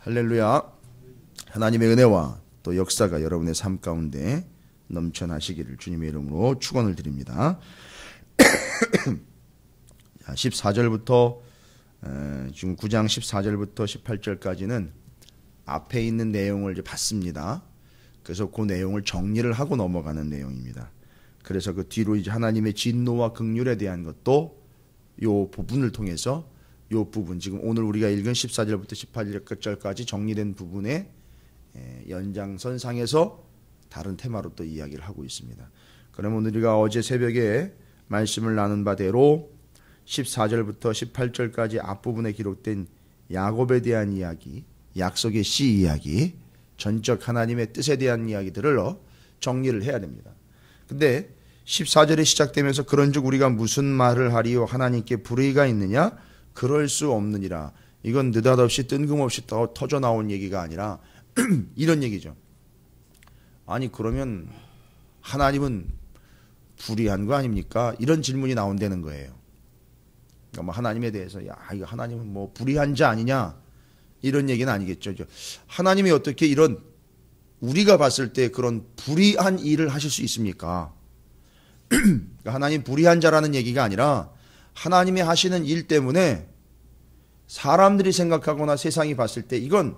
할렐루야. 하나님의 은혜와 또 역사가 여러분의 삶 가운데 넘쳐나시기를 주님의 이름으로 축원을 드립니다. 14절부터 지금 9장 14절부터 18절까지는 앞에 있는 내용을 이제 봤습니다. 그래서 그 내용을 정리를 하고 넘어가는 내용입니다. 그래서 그 뒤로 이제 하나님의 진노와 긍휼에 대한 것도 요 부분을 통해서 요 부분, 지금 오늘 우리가 읽은 14절부터 18절까지 정리된 부분의 연장선상에서 다른 테마로 또 이야기를 하고 있습니다. 그러면 우리가 어제 새벽에 말씀을 나눈 바대로 14절부터 18절까지 앞부분에 기록된 야곱에 대한 이야기, 약속의 씨 이야기, 전적 하나님의 뜻에 대한 이야기들을 정리를 해야 됩니다. 근데 14절에 시작되면서 그런즉 우리가 무슨 말을 하리요? 하나님께 불의가 있느냐? 그럴 수 없느니라. 이건 느닷없이 뜬금없이 터져 나온 얘기가 아니라 이런 얘기죠. 아니 그러면 하나님은 불의한 거 아닙니까? 이런 질문이 나온다는 거예요. 그러니까 뭐 하나님에 대해서 야 이거 하나님은 뭐 불의한 자 아니냐 이런 얘기는 아니겠죠. 하나님이 어떻게 이런 우리가 봤을 때 그런 불의한 일을 하실 수 있습니까? 그러니까 하나님 불의한 자라는 얘기가 아니라 하나님이 하시는 일 때문에 사람들이 생각하거나 세상이 봤을 때 이건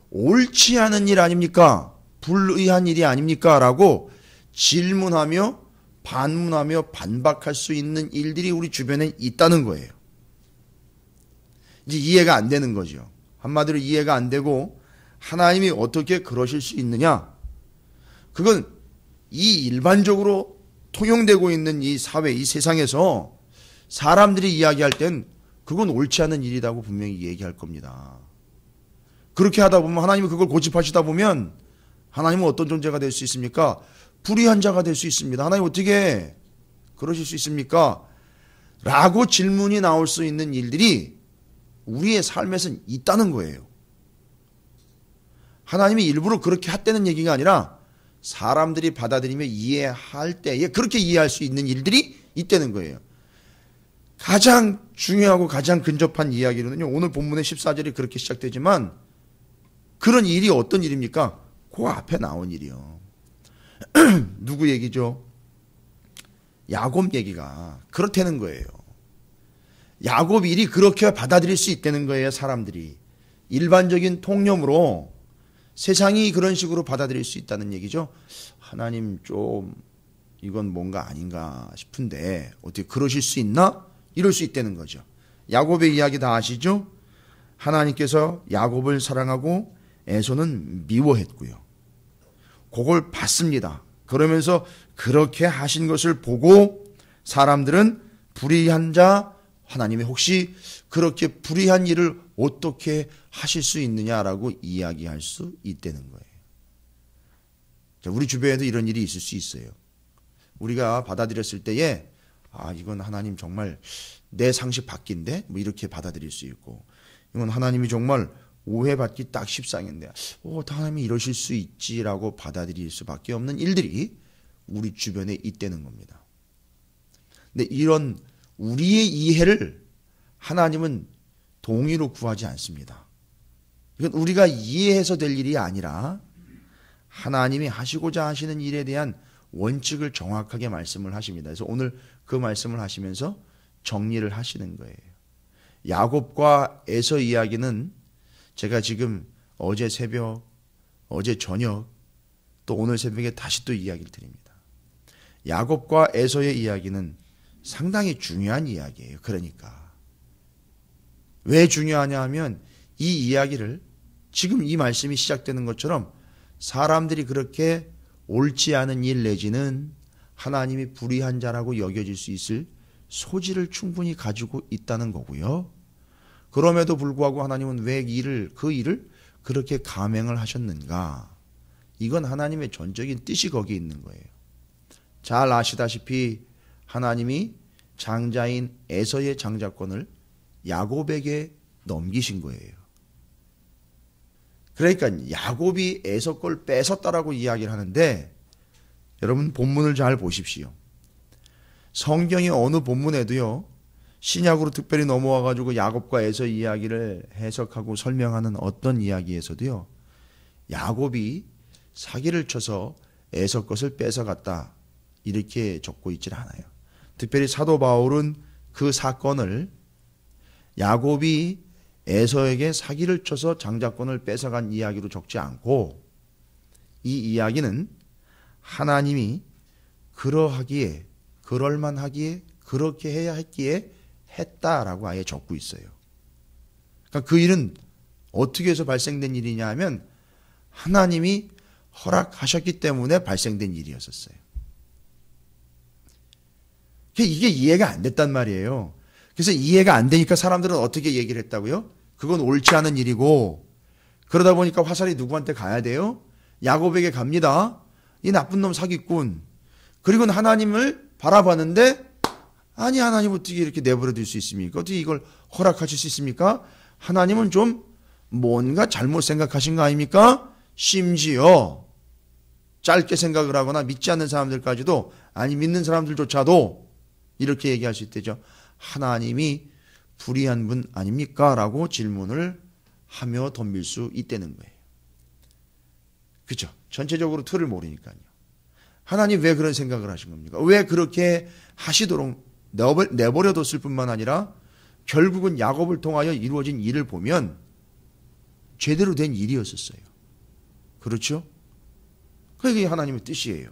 옳지 않은 일 아닙니까? 불의한 일이 아닙니까? 라고 질문하며 반문하며 반박할 수 있는 일들이 우리 주변에 있다는 거예요. 이제 이해가 안 되는 거죠. 한마디로 이해가 안 되고 하나님이 어떻게 그러실 수 있느냐? 그건 이 일반적으로 통용되고 있는 이 사회, 이 세상에서 사람들이 이야기할 땐 그건 옳지 않은 일이라고 분명히 얘기할 겁니다. 그렇게 하다 보면 하나님이 그걸 고집하시다 보면 하나님은 어떤 존재가 될 수 있습니까? 불의한 자가 될 수 있습니다. 하나님 어떻게 그러실 수 있습니까? 라고 질문이 나올 수 있는 일들이 우리의 삶에서는 있다는 거예요. 하나님이 일부러 그렇게 했다는 얘기가 아니라 사람들이 받아들이며 이해할 때에 그렇게 이해할 수 있는 일들이 있다는 거예요. 가장 중요하고 가장 근접한 이야기로는요, 오늘 본문의 14절이 그렇게 시작되지만 그런 일이 어떤 일입니까? 그 앞에 나온 일이요. 누구 얘기죠? 야곱 얘기가 그렇다는 거예요. 야곱 일이 그렇게 받아들일 수 있다는 거예요. 사람들이 일반적인 통념으로 세상이 그런 식으로 받아들일 수 있다는 얘기죠. 하나님 좀 이건 뭔가 아닌가 싶은데 어떻게 그러실 수 있나? 이럴 수 있다는 거죠. 야곱의 이야기 다 아시죠? 하나님께서 야곱을 사랑하고 에서는 미워했고요. 그걸 봤습니다. 그러면서 그렇게 하신 것을 보고 사람들은 불의한 자, 하나님이 혹시 그렇게 불의한 일을 어떻게 하실 수 있느냐라고 이야기할 수 있다는 거예요. 우리 주변에도 이런 일이 있을 수 있어요. 우리가 받아들였을 때에 이건 하나님 정말 내 상식 밖인데 뭐 이렇게 받아들일 수 있고, 이건 하나님이 정말 오해받기 딱 십상인데 하나님이 이러실 수 있지라고 받아들일 수밖에 없는 일들이 우리 주변에 있다는 겁니다. 근데 이런 우리의 이해를 하나님은 동의로 구하지 않습니다. 이건 우리가 이해해서 될 일이 아니라 하나님이 하시고자 하시는 일에 대한 원칙을 정확하게 말씀을 하십니다. 그래서 오늘 그 말씀을 하시면서 정리를 하시는 거예요. 야곱과 에서 이야기는 제가 지금 어제 새벽, 어제 저녁, 또 오늘 새벽에 다시 또 이야기를 드립니다. 야곱과 에서의 이야기는 상당히 중요한 이야기예요. 그러니까 왜 중요하냐 하면 이 이야기를 지금 이 말씀이 시작되는 것처럼 사람들이 그렇게 옳지 않은 일 내지는 하나님이 불의한 자라고 여겨질 수 있을 소지를 충분히 가지고 있다는 거고요. 그럼에도 불구하고 하나님은 왜 그 일을 그렇게 감행을 하셨는가? 이건 하나님의 전적인 뜻이 거기에 있는 거예요. 잘 아시다시피 하나님이 장자인 에서의 장자권을 야곱에게 넘기신 거예요. 그러니까 야곱이 에서 걸 뺏었다라고 이야기를 하는데, 여러분 본문을 잘 보십시오. 성경의 어느 본문에도요 신약으로 특별히 넘어와 가지고 야곱과 에서 이야기를 해석하고 설명하는 어떤 이야기에서도요, 야곱이 사기를 쳐서 에서 것을 뺏어갔다 이렇게 적고 있질 않아요. 특별히 사도 바울은 그 사건을 야곱이 에서에게 사기를 쳐서 장자권을 뺏어간 이야기로 적지 않고, 이 이야기는 하나님이 그러하기에, 그럴만하기에, 그렇게 해야 했기에 했다라고 아예 적고 있어요. 그러니까 그 일은 어떻게 해서 발생된 일이냐 하면 하나님이 허락하셨기 때문에 발생된 일이었었어요. 이게 이해가 안 됐단 말이에요. 그래서 이해가 안 되니까 사람들은 어떻게 얘기를 했다고요? 그건 옳지 않은 일이고, 그러다 보니까 화살이 누구한테 가야 돼요? 야곱에게 갑니다. 이 나쁜 놈 사기꾼. 그리고 하나님을 바라봤는데, 아니 하나님 어떻게 이렇게 내버려 둘 수 있습니까? 어떻게 이걸 허락하실 수 있습니까? 하나님은 좀 뭔가 잘못 생각하신 거 아닙니까? 심지어 짧게 생각을 하거나 믿지 않는 사람들까지도, 아니 믿는 사람들조차도 이렇게 얘기할 수 있대죠. 하나님이 불의한 분 아닙니까? 라고 질문을 하며 덤빌 수 있다는 거예요. 그렇죠? 전체적으로 틀을 모르니까요. 하나님 왜 그런 생각을 하신 겁니까? 왜 그렇게 하시도록 내버려뒀을 뿐만 아니라 결국은 야곱을 통하여 이루어진 일을 보면 제대로 된 일이었었어요. 그렇죠? 그게 하나님의 뜻이에요.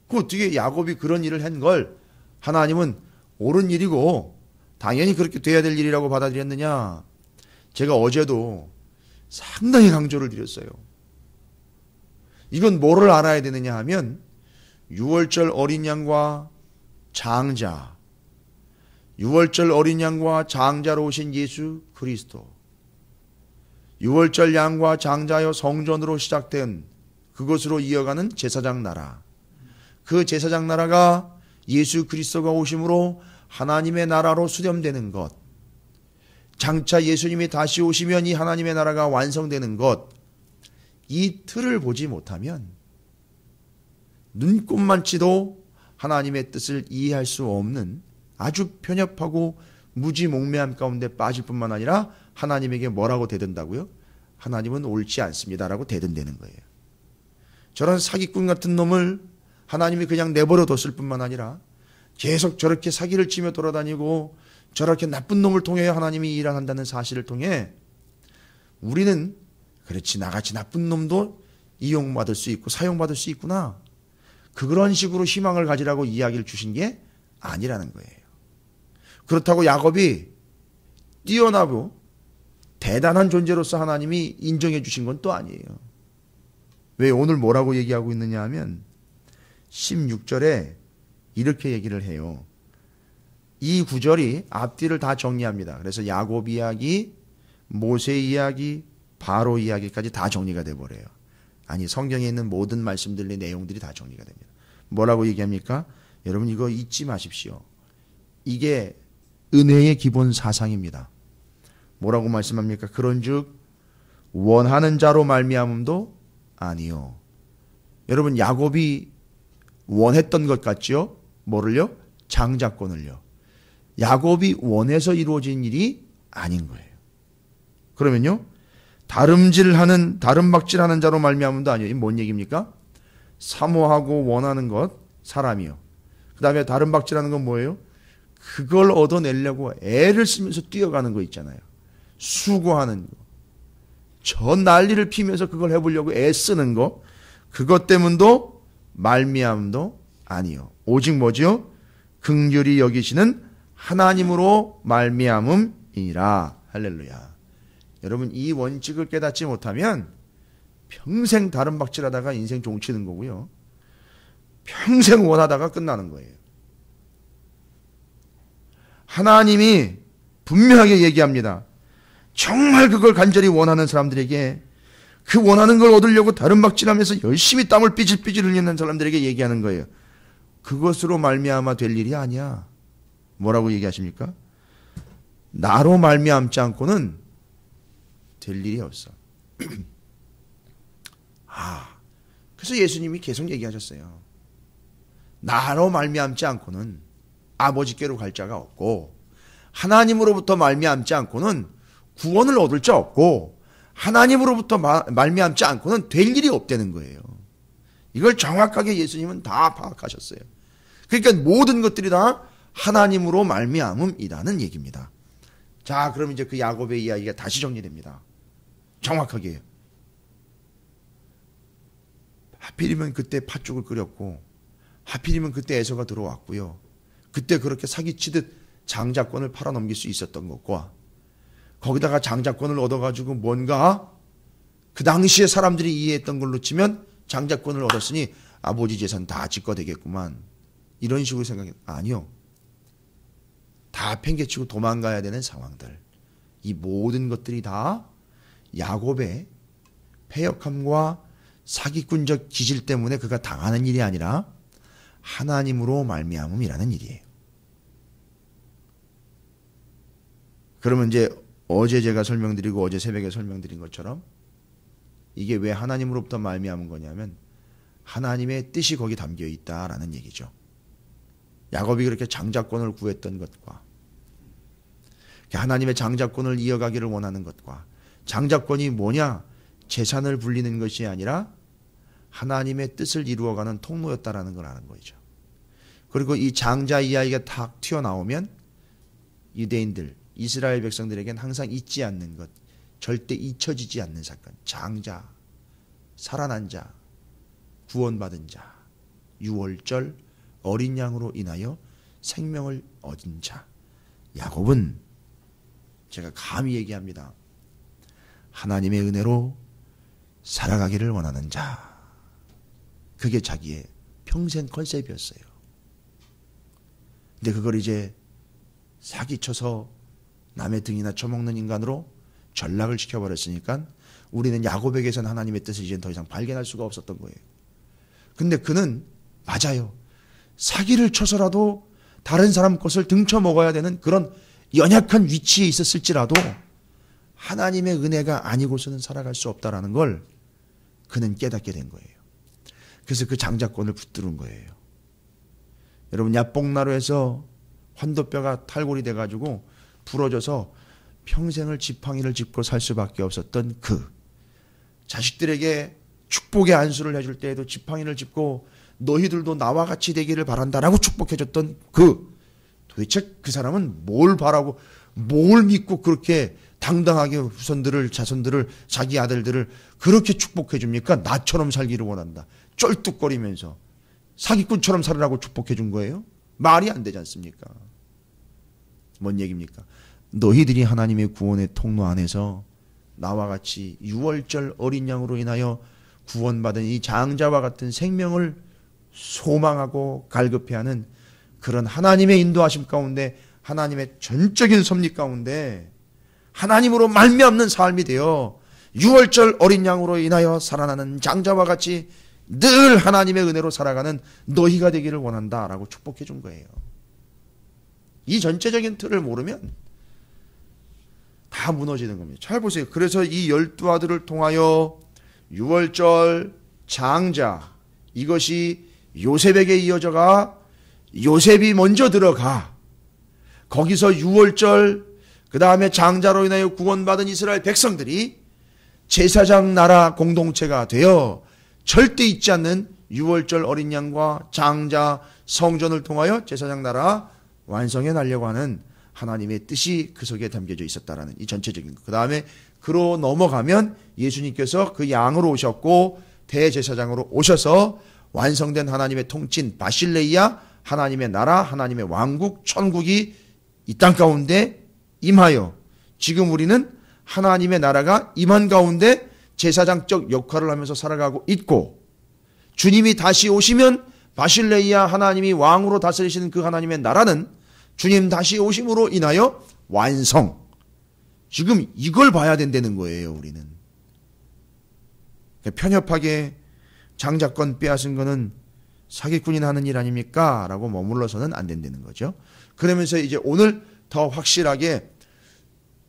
그 어떻게 야곱이 그런 일을 한 걸 하나님은 옳은 일이고 당연히 그렇게 돼야 될 일이라고 받아들였느냐? 제가 어제도 상당히 강조를 드렸어요. 이건 뭐를 알아야 되느냐 하면 6월절 어린 양과 장자, 6월절 어린 양과 장자로 오신 예수 그리스도, 6월절 양과 장자여 성전으로 시작된 그것으로 이어가는 제사장 나라, 그 제사장 나라가 예수 그리스도가 오심으로 하나님의 나라로 수렴되는 것, 장차 예수님이 다시 오시면 이 하나님의 나라가 완성되는 것, 이 틀을 보지 못하면 눈꼽만치도 하나님의 뜻을 이해할 수 없는 아주 편협하고 무지몽매함 가운데 빠질 뿐만 아니라 하나님에게 뭐라고 대든다고요? 하나님은 옳지 않습니다라고 대든다는 거예요. 저런 사기꾼 같은 놈을 하나님이 그냥 내버려 뒀을 뿐만 아니라 계속 저렇게 사기를 치며 돌아다니고 저렇게 나쁜 놈을 통해 하나님이 일한다는 사실을 통해 우리는 그렇지, 나같이 나쁜 놈도 이용받을 수 있고 사용받을 수 있구나, 그런 식으로 희망을 가지라고 이야기를 주신 게 아니라는 거예요. 그렇다고 야곱이 뛰어나고 대단한 존재로서 하나님이 인정해 주신 건 또 아니에요. 왜 오늘 뭐라고 얘기하고 있느냐 하면 16절에 이렇게 얘기를 해요. 이 구절이 앞뒤를 다 정리합니다. 그래서 야곱 이야기, 모세 이야기, 바로 이야기까지 다 정리가 돼버려요. 아니, 성경에 있는 모든 말씀들의 내용들이 다 정리가 됩니다. 뭐라고 얘기합니까? 여러분 이거 잊지 마십시오. 이게 은혜의 기본 사상입니다. 뭐라고 말씀합니까? 그런즉 원하는 자로 말미암음도 아니요. 여러분 야곱이 원했던 것 같죠? 뭐를요? 장자권을요. 야곱이 원해서 이루어진 일이 아닌 거예요. 그러면요, 다름박질하는 자로 말미암음도 아니요. 이게 뭔 얘기입니까? 사모하고 원하는 것, 사람이요. 그 다음에 다름박질하는 건 뭐예요? 그걸 얻어내려고 애를 쓰면서 뛰어가는 거 있잖아요. 수고하는 거. 저 난리를 피면서 그걸 해보려고 애쓰는 거. 그것 때문도 말미암음도 아니요. 오직 뭐죠? 긍휼히 여기시는 하나님으로 말미암음이니라. 할렐루야. 여러분 이 원칙을 깨닫지 못하면 평생 다름박질하다가 인생 종치는 거고요. 평생 원하다가 끝나는 거예요. 하나님이 분명하게 얘기합니다. 정말 그걸 간절히 원하는 사람들에게, 그 원하는 걸 얻으려고 다름박질하면서 열심히 땀을 삐질삐질 흘리는 사람들에게 얘기하는 거예요. 그것으로 말미암아 될 일이 아니야. 뭐라고 얘기하십니까? 나로 말미암지 않고는 될 일이 없어. 그래서 예수님이 계속 얘기하셨어요. 나로 말미암지 않고는 아버지께로 갈 자가 없고, 하나님으로부터 말미암지 않고는 구원을 얻을 자 없고 하나님으로부터 말미암지 않고는 될 일이 없다는 거예요. 이걸 정확하게 예수님은 다 파악하셨어요. 그러니까 모든 것들이 다 하나님으로 말미암음이라는 얘기입니다. 자, 그럼 이제 그 야곱의 이야기가 다시 정리됩니다. 정확하게. 하필이면 그때 팥죽을 끓였고 하필이면 그때 에서가 들어왔고요. 그때 그렇게 사기치듯 장자권을 팔아넘길 수 있었던 것과 거기다가 장자권을 얻어가지고 뭔가 그 당시에 사람들이 이해했던 걸로 치면 장자권을 얻었으니 아버지 재산 다 지꺼 되겠구만. 이런 식으로 생각해. 아니요. 다 팽개치고 도망가야 되는 상황들. 이 모든 것들이 다 야곱의 패역함과 사기꾼적 기질 때문에 그가 당하는 일이 아니라 하나님으로 말미암음이라는 일이에요. 그러면 이제 어제 제가 설명드리고 어제 새벽에 설명드린 것처럼 이게 왜 하나님으로부터 말미암은 거냐면 하나님의 뜻이 거기 담겨 있다라는 얘기죠. 야곱이 그렇게 장자권을 구했던 것과 하나님의 장자권을 이어가기를 원하는 것과 장자권이 뭐냐? 재산을 불리는 것이 아니라 하나님의 뜻을 이루어가는 통로였다라는 걸 아는 거죠. 그리고 이 장자 이야기가 탁 튀어나오면 유대인들, 이스라엘 백성들에겐 항상 잊지 않는 것, 절대 잊혀지지 않는 사건. 장자, 살아난 자, 구원받은 자, 유월절, 어린 양으로 인하여 생명을 얻은 자. 야곱은 제가 감히 얘기합니다. 하나님의 은혜로 살아가기를 원하는 자. 그게 자기의 평생 컨셉이었어요. 근데 그걸 이제 사기쳐서 남의 등이나 쳐먹는 인간으로 전락을 시켜버렸으니까 우리는 야곱에게선 하나님의 뜻을 이제 더 이상 발견할 수가 없었던 거예요. 근데 그는 맞아요. 사기를 쳐서라도 다른 사람 것을 등쳐 먹어야 되는 그런 연약한 위치에 있었을지라도 하나님의 은혜가 아니고서는 살아갈 수 없다라는 걸 그는 깨닫게 된 거예요. 그래서 그 장자권을 붙드는 거예요. 여러분, 야뽕나루에서 환도뼈가 탈골이 돼가지고 부러져서 평생을 지팡이를 짚고 살 수밖에 없었던 그 자식들에게 축복의 안수를 해줄 때에도 지팡이를 짚고 너희들도 나와 같이 되기를 바란다라고 축복해줬던 그 도대체 그 사람은 뭘 바라고 뭘 믿고 그렇게 당당하게 후손들을 자손들을 자기 아들들을 그렇게 축복해 줍니까? 나처럼 살기를 원한다. 쩔뚝거리면서 사기꾼처럼 살으라고 축복해 준 거예요? 말이 안 되지 않습니까? 뭔 얘기입니까? 너희들이 하나님의 구원의 통로 안에서 나와 같이 유월절 어린 양으로 인하여 구원받은 이 장자와 같은 생명을 소망하고 갈급해하는 그런 하나님의 인도하심 가운데 하나님의 전적인 섭리 가운데 하나님으로 말미암는 삶이 되어 유월절 어린 양으로 인하여 살아나는 장자와 같이 늘 하나님의 은혜로 살아가는 너희가 되기를 원한다라고 축복해 준 거예요. 이 전체적인 틀을 모르면 다 무너지는 겁니다. 잘 보세요. 그래서 이 12아들을 통하여 유월절 장자 이것이 요셉에게 이어져가 요셉이 먼저 들어가 거기서 유월절 그 다음에 장자로 인하여 구원받은 이스라엘 백성들이 제사장 나라 공동체가 되어 절대 잊지 않는 유월절 어린 양과 장자 성전을 통하여 제사장 나라 완성해 나려고 하는 하나님의 뜻이 그 속에 담겨져 있었다라는 이 전체적인 것. 그 다음에 그로 넘어가면 예수님께서 그 양으로 오셨고 대제사장으로 오셔서 완성된 하나님의 통친 바실레이아 하나님의 나라 하나님의 왕국 천국이 이 땅 가운데 임하여 지금 우리는 하나님의 나라가 임한 가운데 제사장적 역할을 하면서 살아가고 있고 주님이 다시 오시면 바실레이아 하나님이 왕으로 다스리시는 그 하나님의 나라는 주님 다시 오심으로 인하여 완성. 지금 이걸 봐야 된다는 거예요, 우리는. 편협하게 장자권 빼앗은 거는 사기꾼이 하는 일 아닙니까? 라고 머물러서는 안 된다는 거죠. 그러면서 이제 오늘 더 확실하게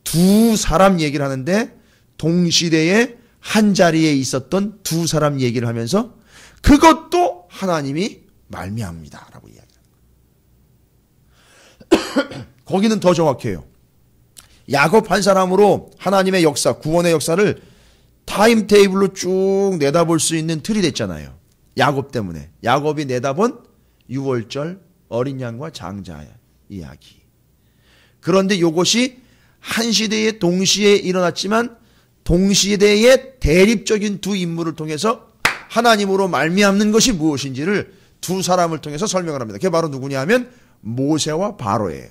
두 사람 얘기를 하는데 동시대에 한 자리에 있었던 두 사람 얘기를 하면서 그것도 하나님이 말미암니다 라고 이야기합니다. 거기는 더 정확해요. 야곱 한 사람으로 하나님의 역사, 구원의 역사를 타임테이블로 쭉 내다볼 수 있는 틀이 됐잖아요. 야곱 때문에. 야곱이 내다본 유월절 어린 양과 장자 이야기. 그런데 이것이 한 시대에 동시에 일어났지만 동시대의 대립적인 두 인물을 통해서 하나님으로 말미암는 것이 무엇인지를 두 사람을 통해서 설명을 합니다. 그게 바로 누구냐 하면 모세와 바로예요.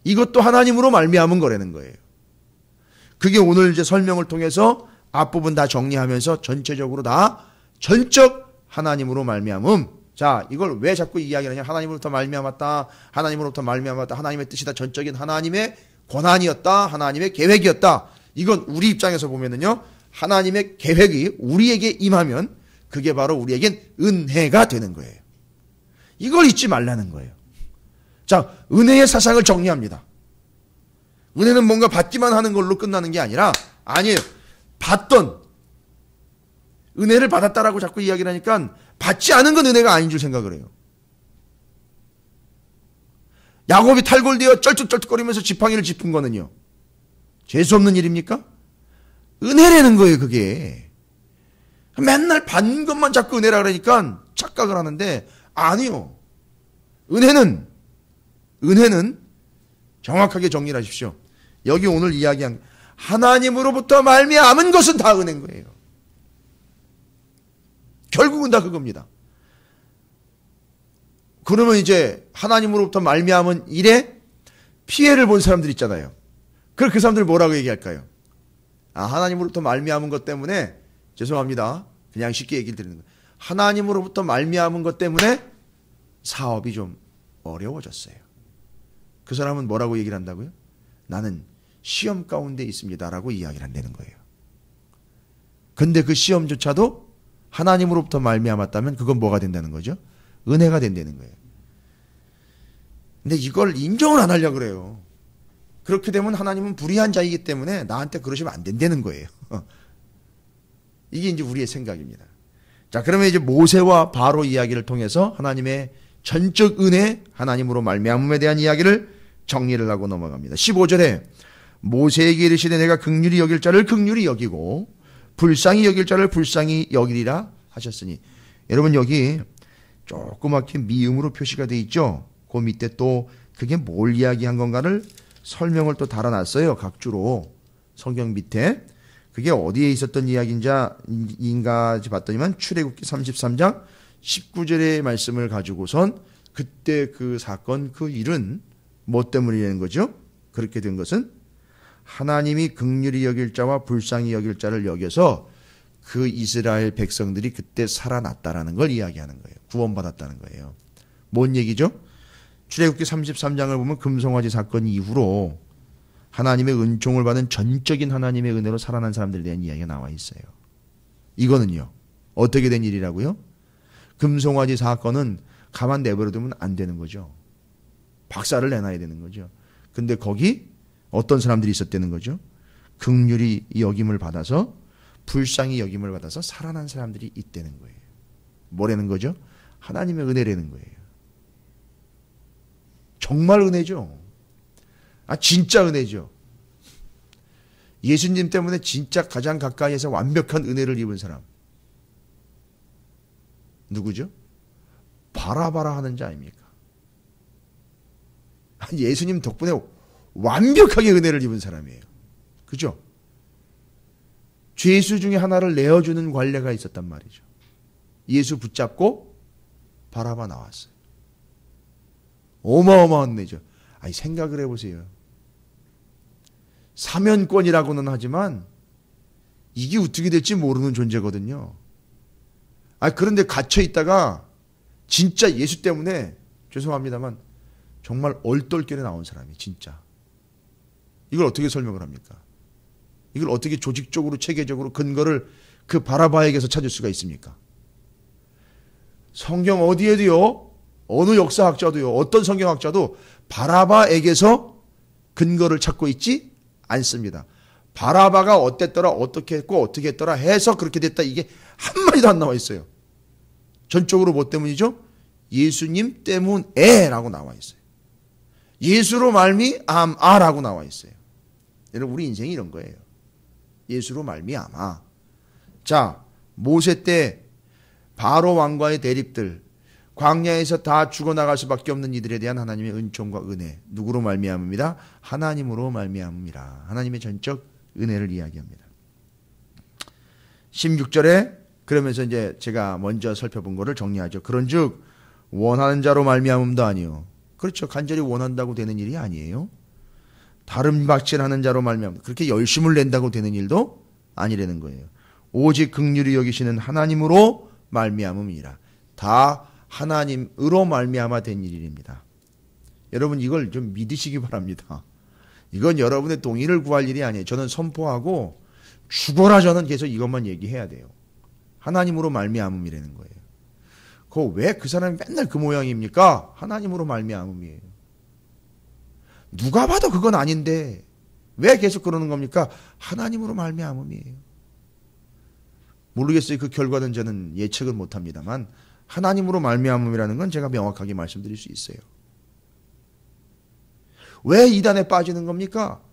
이것도 하나님으로 말미암은 거라는 거예요. 그게 오늘 이제 설명을 통해서 앞부분 다 정리하면서 전체적으로 다 전적 하나님으로 말미암음. 자, 이걸 왜 자꾸 이야기하냐? 하나님으로부터 말미암았다. 하나님으로부터 말미암았다. 하나님의 뜻이다. 전적인 하나님의 권한이었다. 하나님의 계획이었다. 이건 우리 입장에서 보면은요. 하나님의 계획이 우리에게 임하면 그게 바로 우리에겐 은혜가 되는 거예요. 이걸 잊지 말라는 거예요. 자, 은혜의 사상을 정리합니다. 은혜는 뭔가 받기만 하는 걸로 끝나는 게 아니라 아니에요. 받던 은혜를 받았다라고 자꾸 이야기를 하니까 받지 않은 건 은혜가 아닌 줄 생각을 해요. 야곱이 탈골되어 쩔뚝쩔뚝거리면서 지팡이를 짚은 거는요. 재수없는 일입니까? 은혜라는 거예요, 그게. 맨날 받는 것만 자꾸 은혜라 그러니까 착각을 하는데 아니요. 은혜는 정확하게 정리를 하십시오. 여기 오늘 이야기한 하나님으로부터 말미암은 것은 다 은혜인 거예요. 결국은 다 그겁니다. 그러면 이제 하나님으로부터 말미암은 일에 피해를 본 사람들 있잖아요. 그럼 그 사람들 뭐라고 얘기할까요? 아, 하나님으로부터 말미암은 것 때문에 죄송합니다. 그냥 쉽게 얘기를 드리는 거예요. 하나님으로부터 말미암은 것 때문에 사업이 좀 어려워졌어요. 그 사람은 뭐라고 얘기를 한다고요? 나는 시험 가운데 있습니다라고 이야기를 한다는 거예요. 근데 그 시험조차도 하나님으로부터 말미암았다면 그건 뭐가 된다는 거죠? 은혜가 된다는 거예요. 근데 이걸 인정을 안 하려고 그래요. 그렇게 되면 하나님은 불의한 자이기 때문에 나한테 그러시면 안 된다는 거예요. 이게 이제 우리의 생각입니다. 자, 그러면 이제 모세와 바로 이야기를 통해서 하나님의 전적 은혜, 하나님으로 말미암음에 대한 이야기를 정리를 하고 넘어갑니다. 15절에 모세에게 이르시되 내가 긍휼히 여길 자를 긍휼히 여기고 불쌍히 여길 자를 불쌍히 여기리라 하셨으니, 여러분 여기 조그맣게 미음으로 표시가 되어 있죠. 그 밑에 또 그게 뭘 이야기한 건가를 설명을 또 달아놨어요. 각주로 성경 밑에. 그게 어디에 있었던 이야기인가 봤더니만 출애굽기 33장 19절의 말씀을 가지고선 그때 그 사건 그 일은 뭐 때문이라는 거죠? 그렇게 된 것은 하나님이 긍휼히 여길 자와 불쌍히 여길 자를 여겨서 그 이스라엘 백성들이 그때 살아났다라는 걸 이야기하는 거예요. 구원받았다는 거예요. 뭔 얘기죠? 출애굽기 33장을 보면 금송아지 사건 이후로 하나님의 은총을 받은 전적인 하나님의 은혜로 살아난 사람들에 대한 이야기가 나와 있어요. 이거는요. 어떻게 된 일이라고요? 금송아지 사건은 가만 내버려두면 안 되는 거죠. 박살을 내놔야 되는 거죠. 근데 거기 어떤 사람들이 있었다는 거죠? 긍휼히 여김을 받아서 불쌍히 여김을 받아서 살아난 사람들이 있다는 거예요. 뭐라는 거죠? 하나님의 은혜라는 거예요. 정말 은혜죠. 아, 진짜 은혜죠. 예수님 때문에 진짜 가장 가까이에서 완벽한 은혜를 입은 사람. 누구죠? 바라바라 하는 자 아닙니까? 예수님 덕분에 완벽하게 은혜를 입은 사람이에요. 그죠? 죄수 중에 하나를 내어주는 관례가 있었단 말이죠. 예수 붙잡고 바라바 나왔어요. 어마어마한 은혜죠. 아니, 생각을 해보세요. 사면권이라고는 하지만 이게 어떻게 될지 모르는 존재거든요. 아, 그런데 갇혀 있다가 진짜 예수 때문에 죄송합니다만 정말 얼떨결에 나온 사람이 진짜. 이걸 어떻게 설명을 합니까? 이걸 어떻게 조직적으로 체계적으로 근거를 그 바라바에게서 찾을 수가 있습니까? 성경 어디에도요, 어느 역사학자도요, 어떤 성경학자도 바라바에게서 근거를 찾고 있지 않습니다. 바라바가 어땠더라, 어떻게 했고 어떻게 했더라 해서 그렇게 됐다, 이게 한마디도 안 나와 있어요. 전적으로 뭐 때문이죠? 예수님 때문에 라고 나와 있어요. 예수로 말미암아라고 나와 있어요. 여러분 우리 인생이 이런 거예요. 예수로 말미암아. 자, 모세 때 바로 왕과의 대립들, 광야에서 다 죽어나갈 수밖에 없는 이들에 대한 하나님의 은총과 은혜, 누구로 말미암음이다? 하나님으로 말미암음이라. 하나님의 전적 은혜를 이야기합니다. 16절에 그러면서 이제 제가 먼저 살펴본 거를 정리하죠. 그런즉 원하는 자로 말미암음도 아니요. 그렇죠. 간절히 원한다고 되는 일이 아니에요. 다른 박질하는 자로 말미암음, 그렇게 열심을 낸다고 되는 일도 아니라는 거예요. 오직 긍휼히 여기시는 하나님으로 말미암음이라. 다 하나님으로 말미암아 된 일입니다. 여러분 이걸 좀 믿으시기 바랍니다. 이건 여러분의 동의를 구할 일이 아니에요. 저는 선포하고 죽어라 저는 계속 이것만 얘기해야 돼요. 하나님으로 말미암음이라는 거예요. 그거 왜 그 사람이 맨날 그 모양입니까? 하나님으로 말미암음이에요. 누가 봐도 그건 아닌데 왜 계속 그러는 겁니까? 하나님으로 말미암음이에요. 모르겠어요. 그 결과는 저는 예측은 못합니다만 하나님으로 말미암음이라는 건 제가 명확하게 말씀드릴 수 있어요. 왜 이단에 빠지는 겁니까?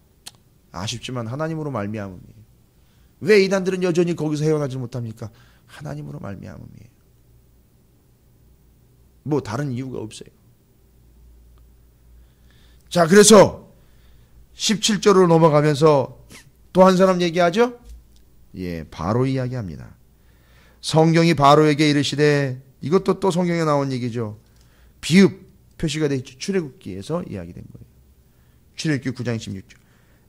아쉽지만 하나님으로 말미암음이에요. 왜 이단들은 여전히 거기서 헤어나지 못합니까? 하나님으로 말미암음이에요. 뭐 다른 이유가 없어요. 자, 그래서 17절로 넘어가면서 또 한 사람 얘기하죠? 예, 바로 이야기합니다. 성경이 바로에게 이르시되, 이것도 또 성경에 나온 얘기죠. 비읍 표시가 되어 있죠. 출애굽기에서 이야기된 거예요. 출애굽기 9장 16절.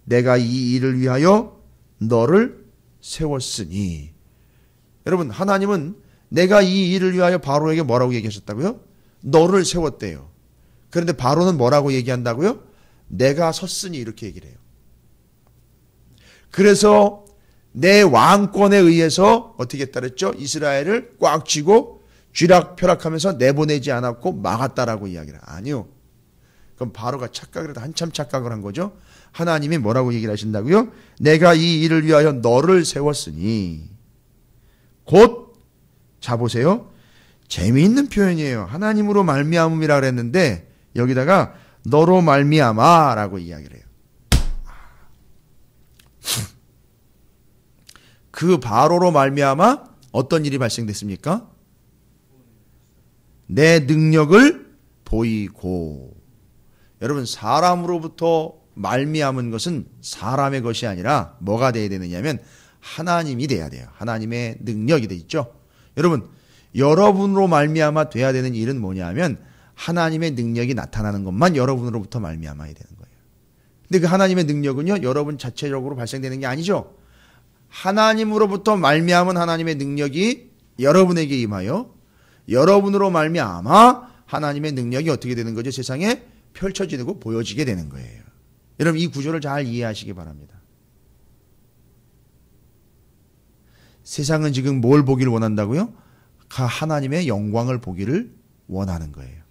내가 이 일을 위하여 너를 세웠으니. 여러분, 하나님은 내가 이 일을 위하여 바로에게 뭐라고 얘기하셨다고요? 너를 세웠대요. 그런데 바로는 뭐라고 얘기한다고요? 내가 섰으니 이렇게 얘기를 해요. 그래서 내 왕권에 의해서 어떻게 했다랬죠? 이스라엘을 꽉 쥐고 쥐락펴락하면서 내보내지 않았고 막았다라고 이야기를. 아니요. 그럼 바로가 착각을 해도 한참 착각을 한 거죠. 하나님이 뭐라고 얘기를 하신다고요? 내가 이 일을 위하여 너를 세웠으니. 곧, 자 보세요. 재미있는 표현이에요. 하나님으로 말미암음이라 그랬는데 여기다가 너로 말미암아라고 이야기를 해요. 그 바로로 말미암아 어떤 일이 발생됐습니까? 내 능력을 보이고. 여러분, 사람으로부터 말미암은 것은 사람의 것이 아니라 뭐가 돼야 되느냐면 하나님이 돼야 돼요. 하나님의 능력이 돼 있죠. 여러분, 여러분으로 말미암아 돼야 되는 일은 뭐냐면 하나님의 능력이 나타나는 것만 여러분으로부터 말미암아야 되는 거예요. 근데 그 하나님의 능력은요, 여러분 자체적으로 발생되는 게 아니죠. 하나님으로부터 말미암은 하나님의 능력이 여러분에게 임하여 여러분으로 말미암아 하나님의 능력이 어떻게 되는 거죠? 세상에 펼쳐지고 보여지게 되는 거예요. 여러분, 이 구조를 잘 이해하시기 바랍니다. 세상은 지금 뭘 보기를 원한다고요? 하나님의 영광을 보기를 원하는 거예요.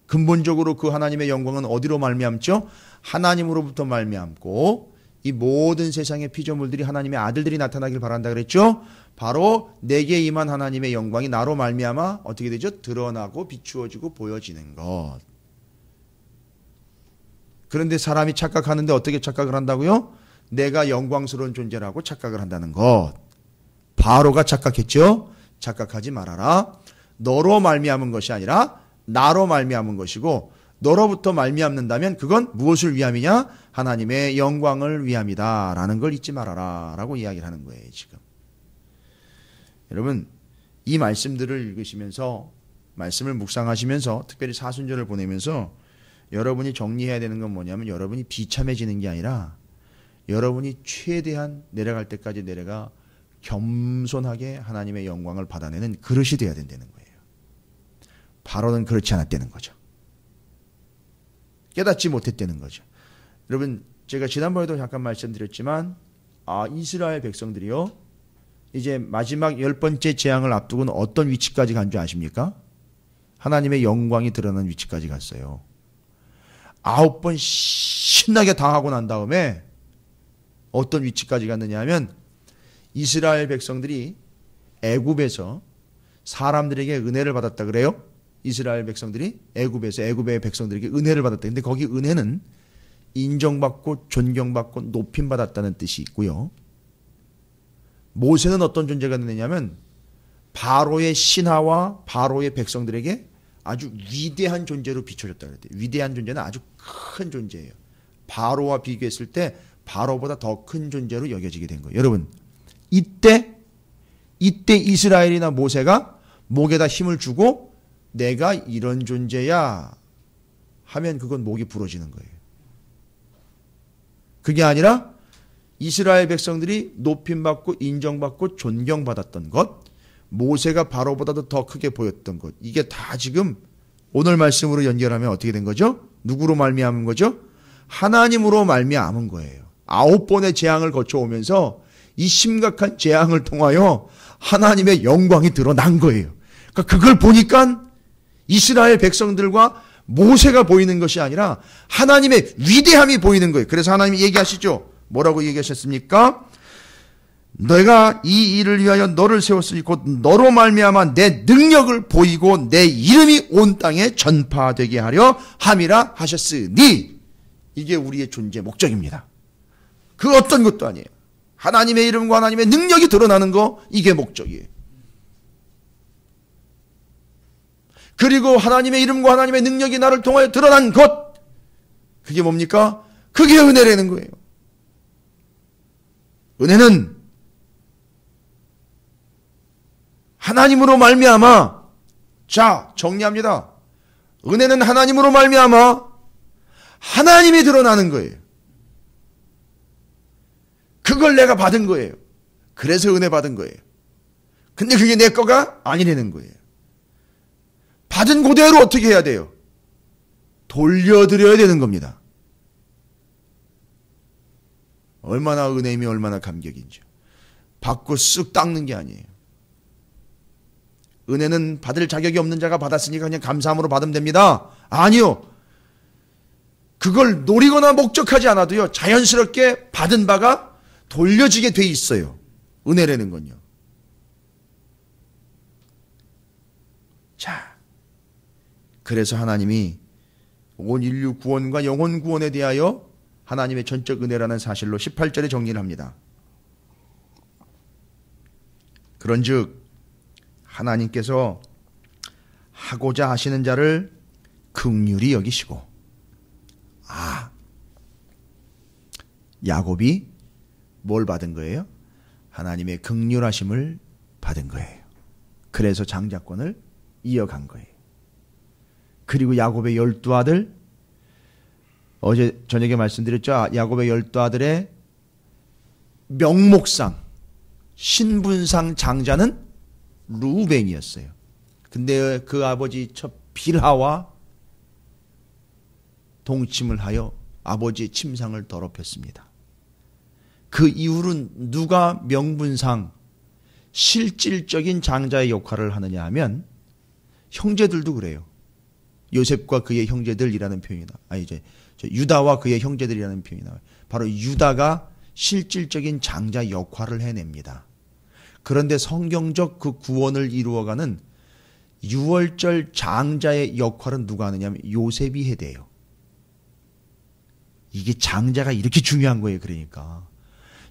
근본적으로 그 하나님의 영광은 어디로 말미암죠? 하나님으로부터 말미암고, 이 모든 세상의 피조물들이 하나님의 아들들이 나타나길 바란다 그랬죠? 바로 내게 임한 하나님의 영광이 나로 말미암아 어떻게 되죠? 드러나고 비추어지고 보여지는 것. 그런데 사람이 착각하는데 어떻게 착각을 한다고요? 내가 영광스러운 존재라고 착각을 한다는 것. 바로가 착각했죠? 착각하지 말아라. 너로 말미암은 것이 아니라 나로 말미암은 것이고, 너로부터 말미암는다면 그건 무엇을 위함이냐? 하나님의 영광을 위함이다 라는 걸 잊지 말아라 라고 이야기를 하는 거예요. 지금 여러분, 이 말씀들을 읽으시면서, 말씀을 묵상하시면서, 특별히 사순절을 보내면서 여러분이 정리해야 되는 건 뭐냐면, 여러분이 비참해지는 게 아니라 여러분이 최대한 내려갈 때까지 내려가 겸손하게 하나님의 영광을 받아내는 그릇이 되어야 된다는 거예요. 바로는 그렇지 않았다는 거죠. 깨닫지 못했다는 거죠. 여러분, 제가 지난번에도 잠깐 말씀드렸지만, 이스라엘 백성들이요, 이제 마지막 10번째 재앙을 앞두고는 어떤 위치까지 간 줄 아십니까? 하나님의 영광이 드러나는 위치까지 갔어요. 9번 신나게 당하고 난 다음에 어떤 위치까지 갔느냐 하면, 이스라엘 백성들이 애굽에서 사람들에게 은혜를 받았다 그래요? 이스라엘 백성들이 애굽의 백성들에게 은혜를 받았다. 근데 거기 은혜는 인정받고 존경받고 높임받았다는 뜻이 있고요. 모세는 어떤 존재가 되느냐면 바로의 신하와 바로의 백성들에게 아주 위대한 존재로 비춰졌다 그랬대요. 위대한 존재는 아주 큰 존재예요. 바로와 비교했을 때 바로보다 더 큰 존재로 여겨지게 된 거예요. 여러분, 이때 이스라엘이나 모세가 목에다 힘을 주고 내가 이런 존재야 하면 그건 목이 부러지는 거예요. 그게 아니라 이스라엘 백성들이 높임받고 인정받고 존경받았던 것, 모세가 바로보다도 더 크게 보였던 것, 이게 다 지금 오늘 말씀으로 연결하면 어떻게 된 거죠? 누구로 말미암은 거죠? 하나님으로 말미암은 거예요. 9번의 재앙을 거쳐오면서 이 심각한 재앙을 통하여 하나님의 영광이 드러난 거예요. 그러니까 그걸 보니까 이스라엘 백성들과 모세가 보이는 것이 아니라 하나님의 위대함이 보이는 거예요. 그래서 하나님이 얘기하시죠. 뭐라고 얘기하셨습니까? 내가 이 일을 위하여 너를 세웠으니 곧 너로 말미암아 내 능력을 보이고 내 이름이 온 땅에 전파되게 하려 함이라 하셨으니, 이게 우리의 존재 목적입니다. 그 어떤 것도 아니에요. 하나님의 이름과 하나님의 능력이 드러나는 거, 이게 목적이에요. 그리고 하나님의 이름과 하나님의 능력이 나를 통하여 드러난 것, 그게 뭡니까? 그게 은혜라는 거예요. 은혜는 하나님으로 말미암아, 자, 정리합니다. 은혜는 하나님으로 말미암아 하나님이 드러나는 거예요. 그걸 내가 받은 거예요. 그래서 은혜 받은 거예요. 근데 그게 내 거가 아니라는 거예요. 받은 그대로 어떻게 해야 돼요? 돌려드려야 되는 겁니다. 얼마나 은혜이며 얼마나 감격인지. 받고 쓱 닦는 게 아니에요. 은혜는 받을 자격이 없는 자가 받았으니까 그냥 감사함으로 받으면 됩니다. 아니요. 그걸 노리거나 목적하지 않아도요, 자연스럽게 받은 바가 돌려지게 돼 있어요. 은혜라는 건요. 자, 그래서 하나님이 온 인류 구원과 영혼 구원에 대하여 하나님의 전적 은혜라는 사실로 18절에 정리를 합니다. 그런즉 하나님께서 하고자 하시는 자를 긍휼히 여기시고, 야곱이 뭘 받은 거예요? 하나님의 긍휼하심을 받은 거예요. 그래서 장자권을 이어간 거예요. 그리고 야곱의 12아들, 어제 저녁에 말씀드렸죠. 야곱의 12아들의 명목상, 신분상 장자는 루벤이었어요. 근데 그 아버지 첫 빌하와 동침을 하여 아버지의 침상을 더럽혔습니다. 그 이후로는 누가 명분상 실질적인 장자의 역할을 하느냐 하면 형제들도 그래요. 요셉과 그의 형제들이라는 표현이 나와요. 유다와 그의 형제들이라는 표현이 나와요. 바로 유다가 실질적인 장자 역할을 해냅니다. 그런데 성경적 그 구원을 이루어가는 유월절 장자의 역할은 누가 하느냐 하면 요셉이 해대요. 이게 장자가 이렇게 중요한 거예요. 그러니까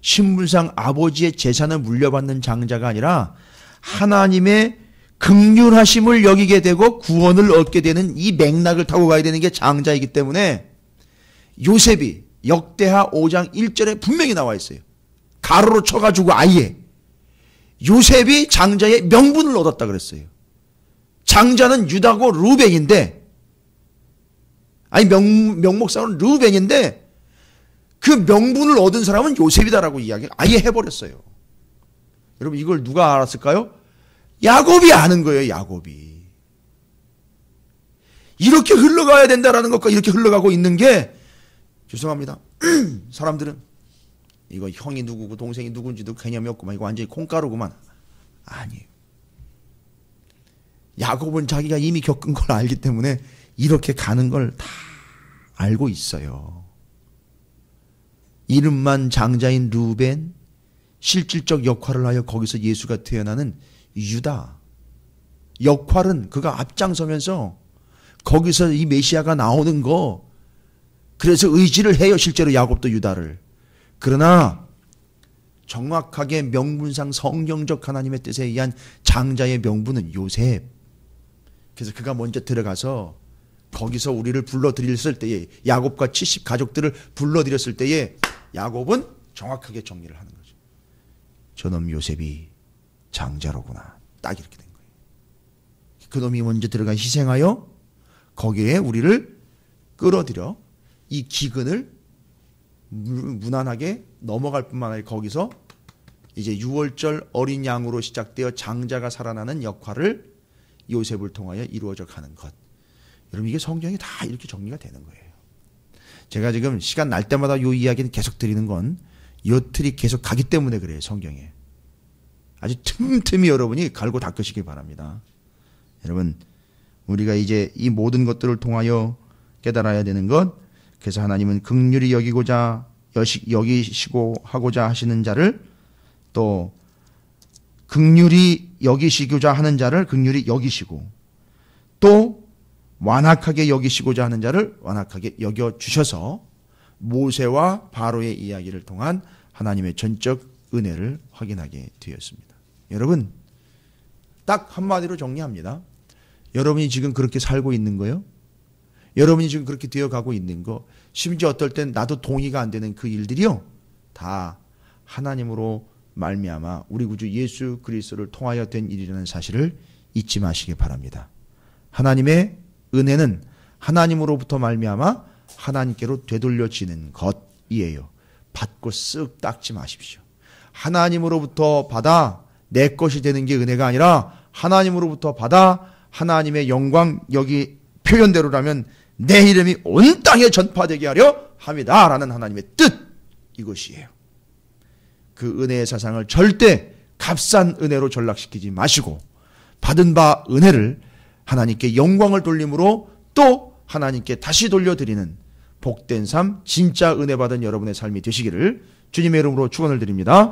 신분상 아버지의 재산을 물려받는 장자가 아니라 하나님의 긍휼하심을 여기게 되고 구원을 얻게 되는 이 맥락을 타고 가야 되는 게 장자이기 때문에 요셉이 역대하 5장 1절에 분명히 나와 있어요. 가로로 쳐가지고 아예 요셉이 장자의 명분을 얻었다 그랬어요. 장자는 유다고 루벤인데, 명목상으로는 루벤인데 그 명분을 얻은 사람은 요셉이다라고 이야기를 아예 해버렸어요. 여러분, 이걸 누가 알았을까요? 야곱이 아는 거예요. 야곱이. 이렇게 흘러가야 된다라는 것과 이렇게 흘러가고 있는 게, 죄송합니다, 사람들은 이거 형이 누구고 동생이 누군지도 개념이 없구만, 이거 완전히 콩가루구만. 아니에요. 야곱은 자기가 이미 겪은 걸 알기 때문에 이렇게 가는 걸 다 알고 있어요. 이름만 장자인 루벤, 실질적 역할을 하여 거기서 예수가 태어나는 유다, 역할은 그가 앞장서면서 거기서 이 메시아가 나오는 거, 그래서 의지를 해요. 실제로 야곱도 유다를. 그러나 정확하게 명분상 성경적 하나님의 뜻에 의한 장자의 명분은 요셉. 그래서 그가 먼저 들어가서 거기서 우리를 불러들였을 때에, 야곱과 70 가족들을 불러들였을 때에 야곱은 정확하게 정리를 하는 거죠. 저놈 요셉이 장자로구나. 딱 이렇게 된 거예요. 그놈이 먼저 들어가 희생하여 거기에 우리를 끌어들여 이 기근을 무난하게 넘어갈 뿐만 아니라 거기서 이제 6월절 어린 양으로 시작되어 장자가 살아나는 역할을 요셉을 통하여 이루어져 가는 것. 여러분, 이게 성경이 다 이렇게 정리가 되는 거예요. 제가 지금 시간 날 때마다 이 이야기는 계속 드리는 건 이 틀이 계속 가기 때문에 그래요. 성경에. 아주 틈틈이 여러분이 갈고 닦으시기 바랍니다. 여러분, 우리가 이제 이 모든 것들을 통하여 깨달아야 되는 것, 그래서 하나님은 긍휼히 여기시고 하고자 하시는 자를, 또 긍휼히 여기시고자 하는 자를 긍휼히 여기시고, 또 완악하게 여기시고자 하는 자를 완악하게 여겨주셔서 모세와 바로의 이야기를 통한 하나님의 전적 은혜를 확인하게 되었습니다. 여러분, 딱 한마디로 정리합니다. 여러분이 지금 그렇게 살고 있는 거요? 여러분이 지금 그렇게 되어가고 있는 거, 심지어 어떨 땐 나도 동의가 안 되는 그 일들이요, 다 하나님으로 말미암아 우리 구주 예수 그리스도를 통하여 된 일이라는 사실을 잊지 마시기 바랍니다. 하나님의 은혜는 하나님으로부터 말미암아 하나님께로 되돌려지는 것이에요. 받고 쓱 닦지 마십시오. 하나님으로부터 받아 내 것이 되는 게 은혜가 아니라 하나님으로부터 받아 하나님의 영광, 여기 표현대로라면 내 이름이 온 땅에 전파되게 하려 함이다 라는 하나님의 뜻, 이것이에요. 그 은혜의 사상을 절대 값싼 은혜로 전락시키지 마시고 받은 바 은혜를 하나님께 영광을 돌림으로 또 하나님께 다시 돌려드리는 복된 삶, 진짜 은혜 받은 여러분의 삶이 되시기를 주님의 이름으로 축원을 드립니다.